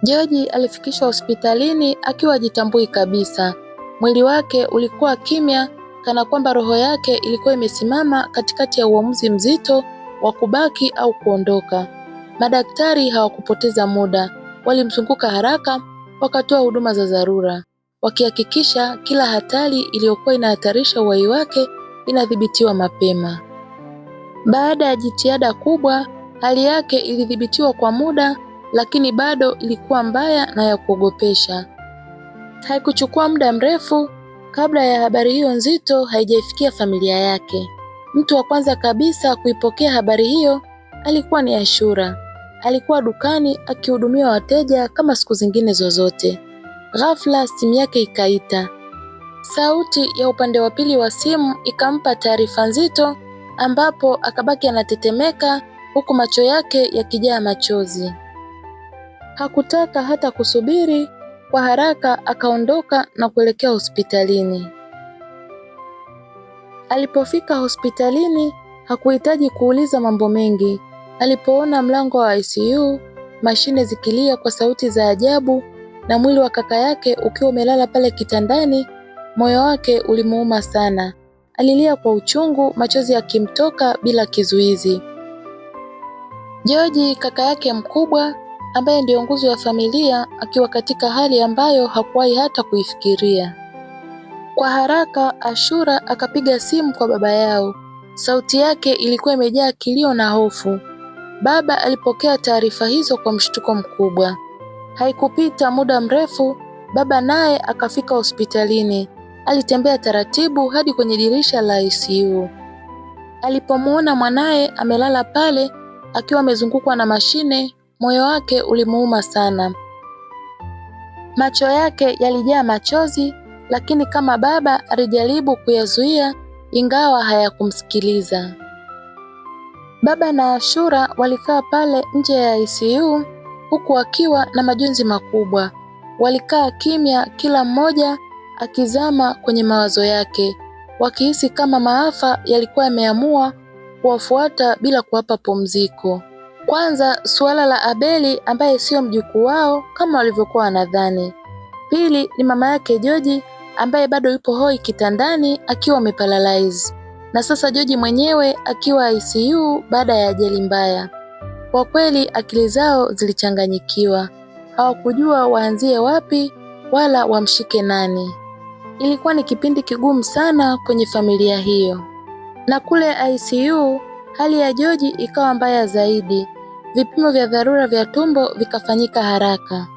George alifikishwa hospitalini akiwa hajitambui kabisa. Mwili wake ulikuwa kimya, kana kwamba roho yake ilikuwa imesimama katikati ya uamuzi mzito wa kubaki au kuondoka. Madaktari hawakupoteza muda, walimzunguka haraka, wakatoa huduma za dharura, wakihakikisha kila hatari iliyokuwa inahatarisha uhai wake inadhibitiwa mapema. Baada ya jitihada kubwa, hali yake ilidhibitiwa kwa muda, lakini bado ilikuwa mbaya na ya kuogopesha. Haikuchukua muda mrefu kabla ya habari hiyo nzito haijaifikia familia yake. Mtu wa kwanza kabisa kuipokea habari hiyo alikuwa ni Ashura. Alikuwa dukani akihudumia wateja kama siku zingine zozote. Ghafla simu yake ikaita. Sauti ya upande wa pili wa simu ikampa taarifa nzito, ambapo akabaki anatetemeka huku macho yake yakijaa machozi. Hakutaka hata kusubiri, kwa haraka akaondoka na kuelekea hospitalini. Alipofika hospitalini, hakuhitaji kuuliza mambo mengi. Alipoona mlango wa ICU, mashine zikilia kwa sauti za ajabu na mwili wa kaka yake ukiwa umelala pale kitandani, moyo wake ulimuuma sana. Alilia kwa uchungu, machozi yakimtoka bila kizuizi. George, kaka yake mkubwa, ambaye ndiyo nguzo ya familia, akiwa katika hali ambayo hakuwahi hata kuifikiria. Kwa haraka Ashura akapiga simu kwa baba yao. Sauti yake ilikuwa imejaa kilio na hofu. Baba alipokea taarifa hizo kwa mshtuko mkubwa. Haikupita muda mrefu, baba naye akafika hospitalini. Alitembea taratibu hadi kwenye dirisha la ICU. Alipomuona mwanaye amelala pale akiwa amezungukwa na mashine, moyo wake ulimuuma sana. Macho yake yalijaa machozi, lakini kama baba alijaribu kuyazuia, ingawa hayakumsikiliza. Baba na Ashura walikaa pale nje ya ICU huku wakiwa na majonzi makubwa. Walikaa kimya, kila mmoja akizama kwenye mawazo yake, wakihisi kama maafa yalikuwa yameamua kuwafuata bila kuwapa pumziko. Kwanza, suala la Abeli ambaye sio mjukuu wao kama walivyokuwa wanadhani. Pili ni mama yake George ambaye bado yupo hoi kitandani akiwa ameparalyze. Na sasa George mwenyewe akiwa ICU baada ya ajali mbaya. Kwa kweli akili zao zilichanganyikiwa. Hawakujua waanzie wapi wala wamshike nani. Ilikuwa ni kipindi kigumu sana kwenye familia hiyo. Na kule ICU hali ya George ikawa mbaya zaidi. Vipimo vya dharura vya tumbo vikafanyika haraka.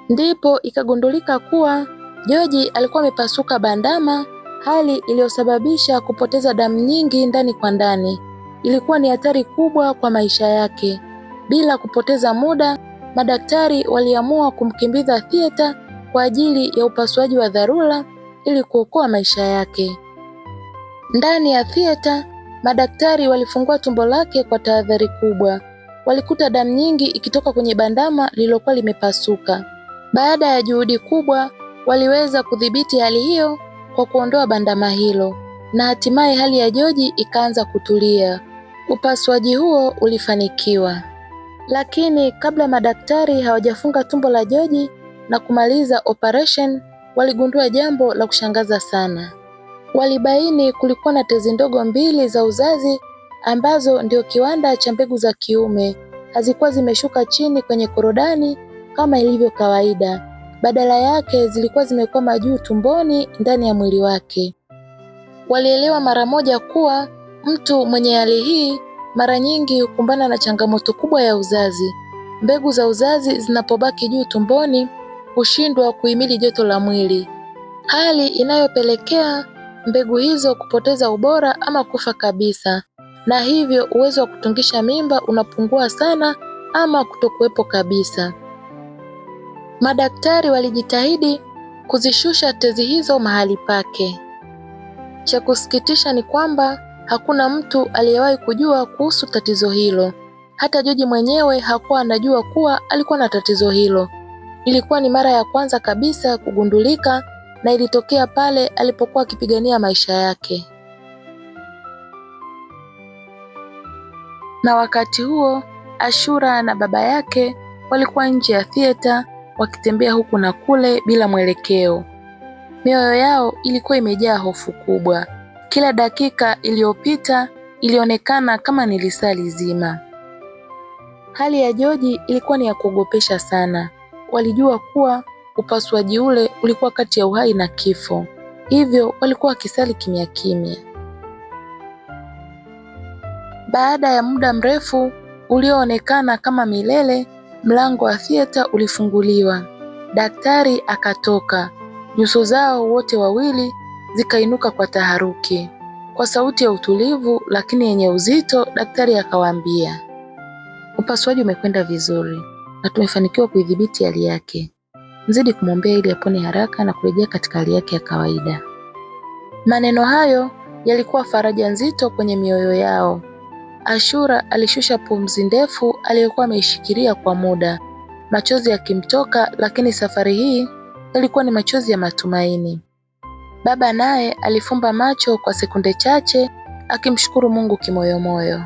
Ndipo ikagundulika kuwa George alikuwa amepasuka bandama, hali iliyosababisha kupoteza damu nyingi ndani kwa ndani. Ilikuwa ni hatari kubwa kwa maisha yake. Bila kupoteza muda, madaktari waliamua kumkimbiza theater kwa ajili ya upasuaji wa dharura ili kuokoa maisha yake. Ndani ya theater, madaktari walifungua tumbo lake kwa tahadhari kubwa. Walikuta damu nyingi ikitoka kwenye bandama lililokuwa limepasuka. Baada ya juhudi kubwa, waliweza kudhibiti hali hiyo kwa kuondoa bandama hilo, na hatimaye hali ya George ikaanza kutulia. Upasuaji huo ulifanikiwa. Lakini kabla madaktari hawajafunga tumbo la George na kumaliza operation, waligundua jambo la kushangaza sana. Walibaini kulikuwa na tezi ndogo mbili za uzazi ambazo ndio kiwanda cha mbegu za kiume. Hazikuwa zimeshuka chini kwenye korodani kama ilivyo kawaida. Badala yake zilikuwa zimekwama juu tumboni ndani ya mwili wake. Walielewa mara moja kuwa mtu mwenye hali hii mara nyingi hukumbana na changamoto kubwa ya uzazi. Mbegu za uzazi zinapobaki juu tumboni hushindwa kuhimili joto la mwili, hali inayopelekea mbegu hizo kupoteza ubora ama kufa kabisa, na hivyo uwezo wa kutungisha mimba unapungua sana ama kutokuwepo kabisa. Madaktari walijitahidi kuzishusha tezi hizo mahali pake. Cha kusikitisha ni kwamba hakuna mtu aliyewahi kujua kuhusu tatizo hilo. Hata George mwenyewe hakuwa anajua kuwa alikuwa na tatizo hilo. Ilikuwa ni mara ya kwanza kabisa kugundulika, na ilitokea pale alipokuwa akipigania maisha yake. Na wakati huo Ashura na baba yake walikuwa nje ya theater wakitembea huku na kule bila mwelekeo. Mioyo yao ilikuwa imejaa hofu kubwa. Kila dakika iliyopita ilionekana kama ni lisaa zima. Hali ya George ilikuwa ni ya kuogopesha sana. Walijua kuwa upasuaji ule ulikuwa kati ya uhai na kifo. Hivyo walikuwa wakisali kimya kimya. Baada ya muda mrefu ulioonekana kama milele, mlango wa theater ulifunguliwa. Daktari akatoka. Nyuso zao wote wawili zikainuka kwa taharuki. Kwa sauti ya utulivu lakini yenye uzito, daktari akawaambia, upasuaji umekwenda vizuri na tumefanikiwa kuidhibiti hali yake. Mzidi kumwombea ili apone haraka na kurejea katika hali yake ya kawaida. Maneno hayo yalikuwa faraja nzito kwenye mioyo yao. Ashura alishusha pumzi ndefu aliyokuwa ameishikilia kwa muda, machozi yakimtoka, lakini safari hii yalikuwa ni machozi ya matumaini. Baba naye alifumba macho kwa sekunde chache akimshukuru Mungu kimoyomoyo.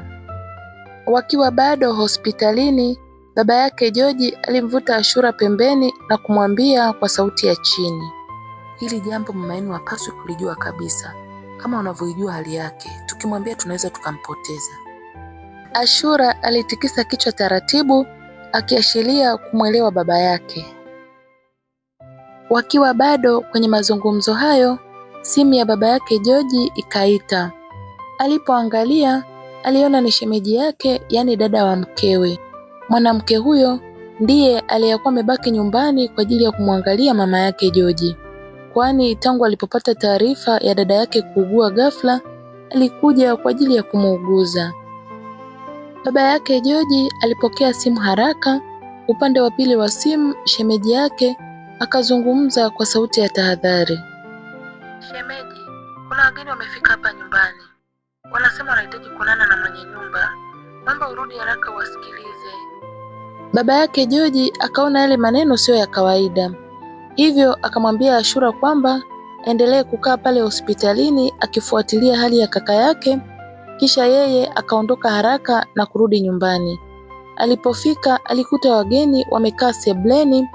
Wakiwa bado hospitalini, baba yake George alimvuta Ashura pembeni na kumwambia kwa sauti ya chini, hili jambo mama yenu hapaswi kulijua kabisa. Kama unavyoijua hali yake, tukimwambia tunaweza tukampoteza. Ashura alitikisa kichwa taratibu akiashiria kumwelewa baba yake. Wakiwa bado kwenye mazungumzo hayo, simu ya baba yake George ikaita. Alipoangalia, aliona ni shemeji yake, yaani dada wa mkewe. Mwanamke huyo ndiye aliyekuwa amebaki nyumbani kwa ajili ya kumwangalia mama yake George, kwani tangu alipopata taarifa ya dada yake kuugua ghafla, alikuja kwa ajili ya kumuuguza. Baba yake George alipokea simu haraka. Upande wa pili wa simu, shemeji yake akazungumza kwa sauti ya tahadhari. Shemeji, kuna wageni wamefika hapa nyumbani. Wanasema wanahitaji kuonana na mwenye nyumba. Naomba urudi haraka uwasikilize. Baba yake George akaona yale maneno sio ya kawaida. Hivyo akamwambia Ashura kwamba aendelee kukaa pale hospitalini akifuatilia hali ya kaka yake, kisha yeye akaondoka haraka na kurudi nyumbani. Alipofika alikuta wageni wamekaa sebleni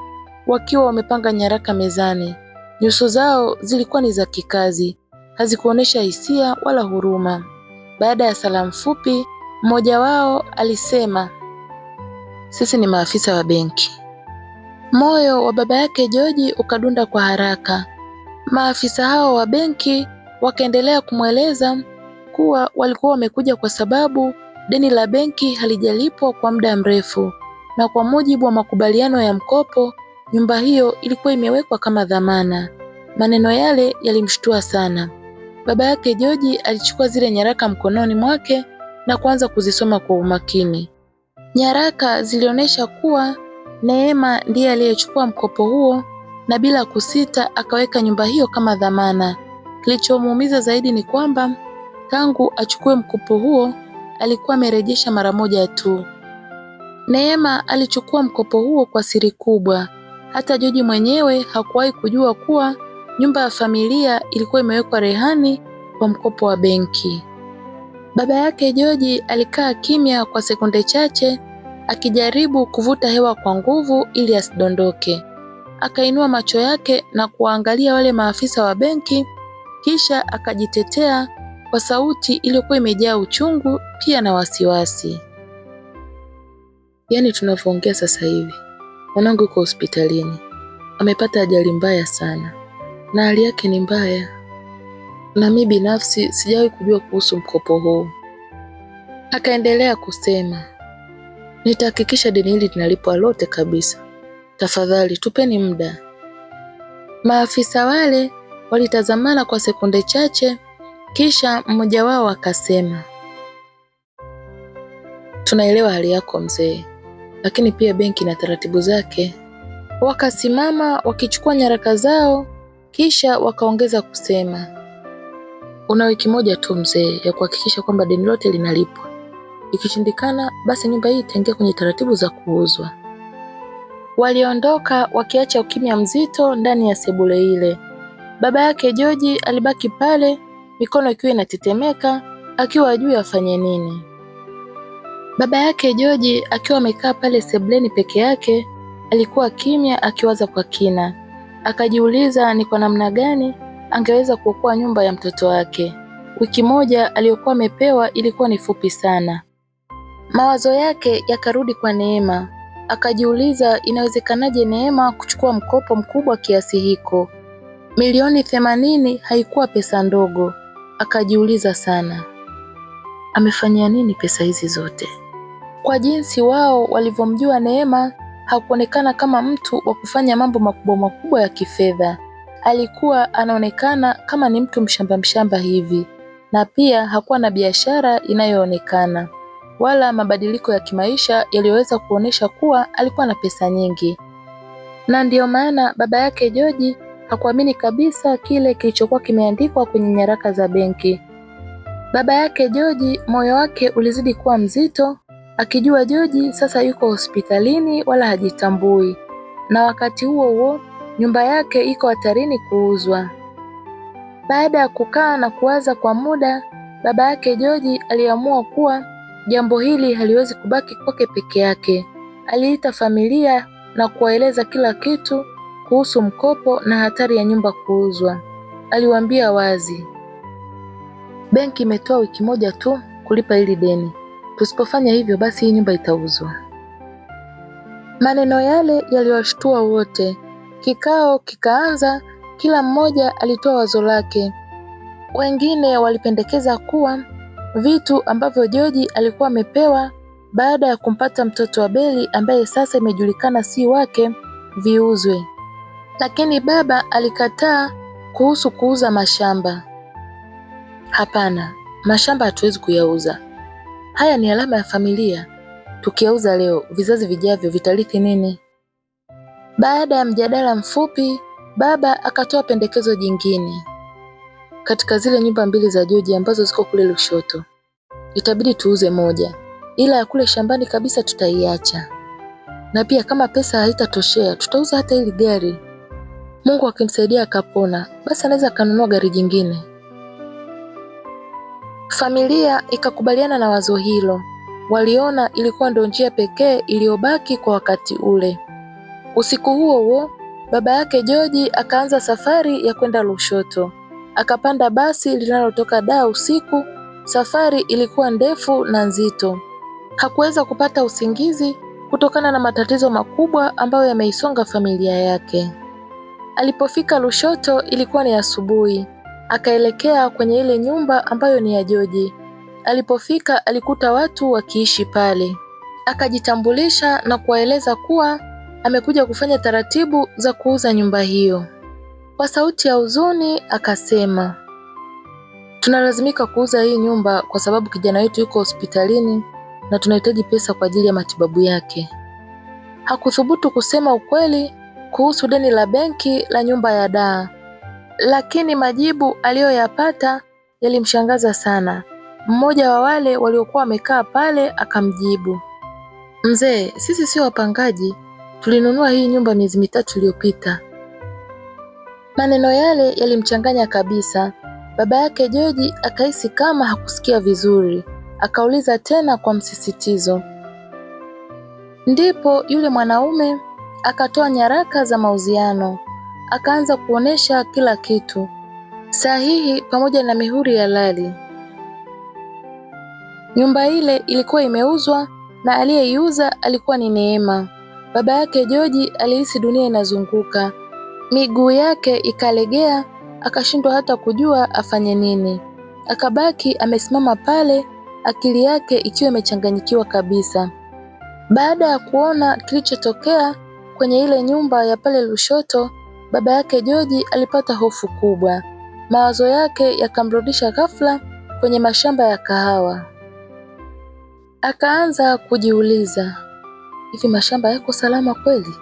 wakiwa wamepanga nyaraka mezani. Nyuso zao zilikuwa ni za kikazi, hazikuonesha hisia wala huruma. Baada ya salamu fupi, mmoja wao alisema, sisi ni maafisa wa benki. Moyo wa baba yake George ukadunda kwa haraka. Maafisa hao wa benki wakaendelea kumweleza kuwa walikuwa wamekuja kwa sababu deni la benki halijalipwa kwa muda mrefu, na kwa mujibu wa makubaliano ya mkopo, nyumba hiyo ilikuwa imewekwa kama dhamana. Maneno yale yalimshtua sana. Baba yake George alichukua zile nyaraka mkononi mwake na kuanza kuzisoma kwa umakini. Nyaraka zilionyesha kuwa Neema ndiye aliyechukua mkopo huo na bila kusita akaweka nyumba hiyo kama dhamana. Kilichomuumiza zaidi ni kwamba tangu achukue mkopo huo alikuwa amerejesha mara moja tu. Neema alichukua mkopo huo kwa siri kubwa. Hata George mwenyewe hakuwahi kujua kuwa nyumba ya familia ilikuwa imewekwa rehani kwa mkopo wa benki. Baba yake George alikaa kimya kwa sekunde chache akijaribu kuvuta hewa kwa nguvu ili asidondoke. Akainua macho yake na kuangalia wale maafisa wa benki, kisha akajitetea kwa sauti iliyokuwa imejaa uchungu pia na wasiwasi. Yaani tunavyoongea sasa hivi, mwanangu yuko hospitalini. Amepata ajali mbaya sana na hali yake ni mbaya. Na mimi binafsi sijawahi kujua kuhusu mkopo huu. Akaendelea kusema, nitahakikisha deni hili linalipwa lote kabisa. Tafadhali tupeni muda. Maafisa wale walitazamana kwa sekunde chache, kisha mmoja wao akasema, tunaelewa hali yako mzee, lakini pia benki na taratibu zake. Wakasimama wakichukua nyaraka zao, kisha wakaongeza kusema, una wiki moja tu mzee ya kuhakikisha kwamba deni lote linalipwa. Ikishindikana basi nyumba hii itaingia kwenye taratibu za kuuzwa. Waliondoka wakiacha ukimya mzito ndani ya sebule ile. Baba yake George alibaki pale, mikono ikiwa inatetemeka, akiwa hajui afanye nini. Baba yake George akiwa amekaa pale sebuleni peke yake, alikuwa kimya akiwaza kwa kina. Akajiuliza ni kwa namna gani angeweza kuokoa nyumba ya mtoto wake. Wiki moja aliyokuwa amepewa ilikuwa ni fupi sana. Mawazo yake yakarudi kwa Neema. Akajiuliza inawezekanaje Neema kuchukua mkopo mkubwa kiasi hiko. Milioni 80 haikuwa pesa ndogo. Akajiuliza sana. Amefanyia nini pesa hizi zote? Kwa jinsi wao walivyomjua Neema, hakuonekana kama mtu wa kufanya mambo makubwa makubwa ya kifedha. Alikuwa anaonekana kama ni mtu mshamba hivi, na pia hakuwa na biashara inayoonekana wala mabadiliko ya kimaisha yaliyoweza kuonesha kuwa alikuwa na pesa nyingi. Na ndiyo maana baba yake George hakuamini kabisa kile kilichokuwa kimeandikwa kwenye nyaraka za benki. Baba yake George moyo wake ulizidi kuwa mzito, akijua George sasa yuko hospitalini wala hajitambui, na wakati huo huo nyumba yake iko hatarini kuuzwa. Baada ya kukaa na kuwaza kwa muda, baba yake George aliamua kuwa jambo hili haliwezi kubaki kwake peke yake. Aliita familia na kuwaeleza kila kitu kuhusu mkopo na hatari ya nyumba kuuzwa. Aliwaambia wazi, benki imetoa wiki moja tu kulipa hili deni. Tusipofanya hivyo basi hii nyumba itauzwa. Maneno yale yaliwashtua wote. Kikao kikaanza, kila mmoja alitoa wazo lake. Wengine walipendekeza kuwa vitu ambavyo George alikuwa amepewa baada ya kumpata mtoto wa Beli ambaye sasa imejulikana si wake viuzwe. Lakini baba alikataa kuhusu kuuza mashamba. Hapana, mashamba hatuwezi kuyauza. Haya ni alama ya familia. Tukiyauza leo, vizazi vijavyo vitarithi nini? Baada ya mjadala mfupi, baba akatoa pendekezo jingine. Katika zile nyumba 2 za George ambazo ziko kule Lushoto, itabidi tuuze moja, ila ya kule shambani kabisa tutaiacha. Na pia kama pesa haitatoshea, tutauza hata hili gari. Mungu akimsaidia akapona, basi anaweza kanunua gari jingine. Familia ikakubaliana na wazo hilo. Waliona ilikuwa ndio njia pekee iliyobaki kwa wakati ule. Usiku huo huo, baba yake George akaanza safari ya kwenda Lushoto. Akapanda basi linalotoka Dar usiku. Safari ilikuwa ndefu na nzito. Hakuweza kupata usingizi kutokana na matatizo makubwa ambayo yameisonga familia yake. Alipofika Lushoto ilikuwa ni asubuhi. Akaelekea kwenye ile nyumba ambayo ni ya George. Alipofika alikuta watu wakiishi pale. Akajitambulisha na kuwaeleza kuwa amekuja kufanya taratibu za kuuza nyumba hiyo. Kwa sauti ya huzuni akasema, tunalazimika kuuza hii nyumba kwa sababu kijana wetu yuko hospitalini na tunahitaji pesa kwa ajili ya matibabu yake. Hakuthubutu kusema ukweli kuhusu deni la benki la nyumba ya Dar, lakini majibu aliyoyapata yalimshangaza sana. Mmoja wa wale waliokuwa wamekaa pale akamjibu, mzee, sisi sio wapangaji, tulinunua hii nyumba miezi 3 iliyopita. Maneno yale yalimchanganya kabisa. Baba yake George akahisi kama hakusikia vizuri. Akauliza tena kwa msisitizo. Ndipo yule mwanaume akatoa nyaraka za mauziano. Akaanza kuonesha kila kitu, sahihi pamoja na mihuri halali. Nyumba ile ilikuwa imeuzwa na aliyeiuza alikuwa ni Neema. Baba yake George alihisi dunia inazunguka. Miguu yake ikalegea, akashindwa hata kujua afanye nini. Akabaki amesimama pale, akili yake ikiwa imechanganyikiwa kabisa. Baada ya kuona kilichotokea kwenye ile nyumba ya pale Lushoto, baba yake George alipata hofu kubwa. Mawazo yake yakamrudisha ghafla kwenye mashamba ya kahawa. Akaanza kujiuliza, hivi mashamba yako salama kweli?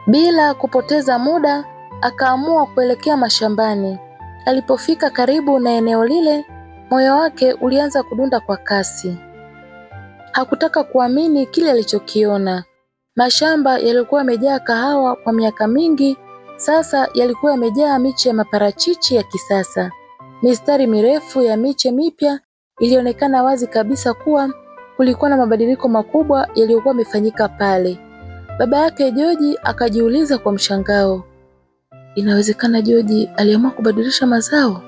Bila kupoteza muda, akaamua kuelekea mashambani. Alipofika karibu na eneo lile, moyo wake ulianza kudunda kwa kasi. Hakutaka kuamini kile alichokiona. Mashamba yalikuwa yamejaa kahawa kwa miaka mingi, sasa yalikuwa yamejaa miche ya maparachichi ya kisasa. Mistari mirefu ya miche mipya ilionekana wazi kabisa kuwa kulikuwa na mabadiliko makubwa yaliyokuwa yamefanyika pale. Baba yake George akajiuliza kwa mshangao, inawezekana George aliamua kubadilisha mazao?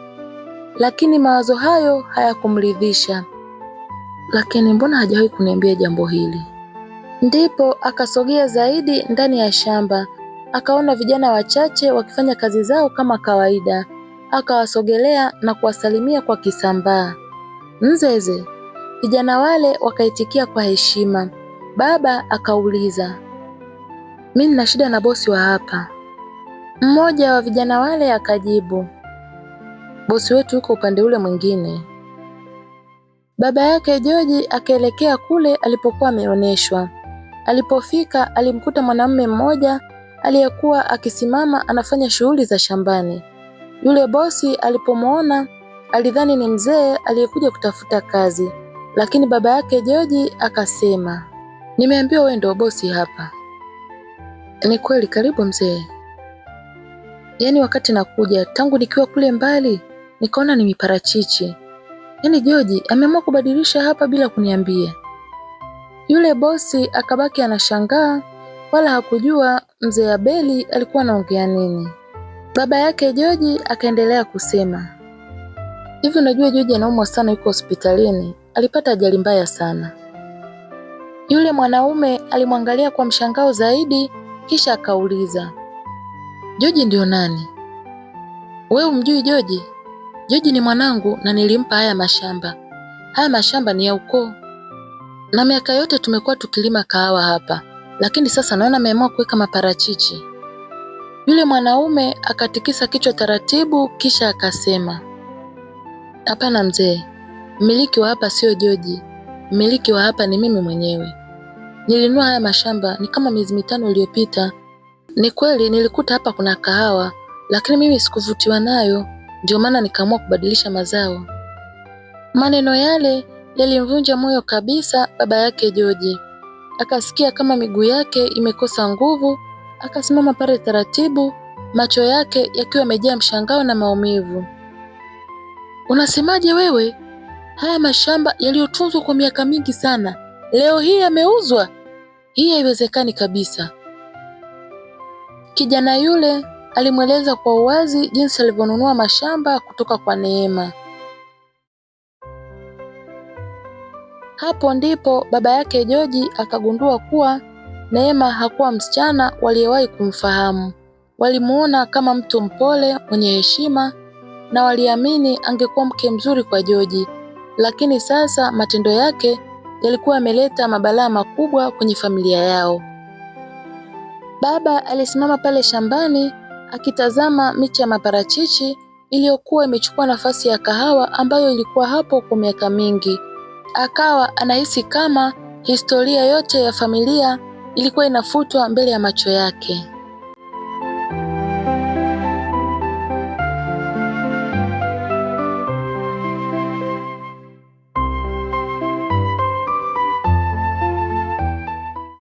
Lakini mawazo hayo hayakumridhisha. Lakini mbona hajawahi kuniambia jambo hili? Ndipo akasogea zaidi ndani ya shamba. Akaona vijana wachache wakifanya kazi zao kama kawaida. Akawasogelea na kuwasalimia kwa Kisambaa. Mzeze. Vijana wale wakaitikia kwa heshima. Baba akauliza, mimi nina shida na bosi wa hapa. Mmoja wa vijana wale akajibu, bosi wetu yuko upande ule mwingine. Baba yake George akaelekea kule alipokuwa ameoneshwa. Alipofika alimkuta mwanamume mmoja aliyekuwa akisimama anafanya shughuli za shambani. Yule bosi alipomuona alidhani ni mzee aliyekuja kutafuta kazi, lakini baba yake George akasema, nimeambiwa wewe ndio bosi hapa. Ni kweli, karibu mzee. Yaani wakati nakuja, tangu nikiwa kule mbali, nikaona ni miparachichi. Yaani George ameamua kubadilisha hapa bila kuniambia. Yule bosi akabaki anashangaa, wala hakujua mzee Abeli alikuwa anaongea nini. Baba yake George akaendelea kusema, hivi unajua George anaumwa sana, yuko hospitalini, alipata ajali mbaya sana. Yule mwanaume alimwangalia kwa mshangao zaidi, kisha akauliza, George ndio nani? Wewe umjui George? George ni mwanangu na nilimpa haya mashamba. Haya mashamba ni ya ukoo. Na miaka yote tumekuwa tukilima kahawa hapa, lakini sasa naona ameamua kuweka maparachichi. Yule mwanaume akatikisa kichwa taratibu, kisha akasema, hapana mzee, mmiliki wa hapa sio George. Mmiliki wa hapa ni mimi mwenyewe. Nilinunua haya mashamba ni kama miezi 5 iliyopita. Ni kweli nilikuta hapa kuna kahawa, lakini mimi sikuvutiwa nayo, ndio maana nikaamua kubadilisha mazao. Maneno yale yalimvunja moyo kabisa baba yake George. Akasikia kama miguu yake imekosa nguvu, akasimama pale taratibu, macho yake yakiwa yamejaa mshangao na maumivu. Unasemaje wewe? Haya mashamba yaliyotunzwa kwa miaka mingi sana, leo hii yameuzwa? Hii haiwezekani kabisa. Kijana yule alimweleza kwa uwazi jinsi alivyonunua mashamba kutoka kwa Neema. Hapo ndipo baba yake George akagundua kuwa Neema hakuwa msichana waliyewahi kumfahamu. Walimuona kama mtu mpole, mwenye heshima, na waliamini angekuwa mke mzuri kwa George. Lakini sasa matendo yake yalikuwa yameleta mabalaa makubwa kwenye familia yao. Baba alisimama pale shambani akitazama miche ya maparachichi iliyokuwa imechukua nafasi ya kahawa ambayo ilikuwa hapo kwa miaka mingi. Akawa anahisi kama historia yote ya familia ilikuwa inafutwa mbele ya macho yake.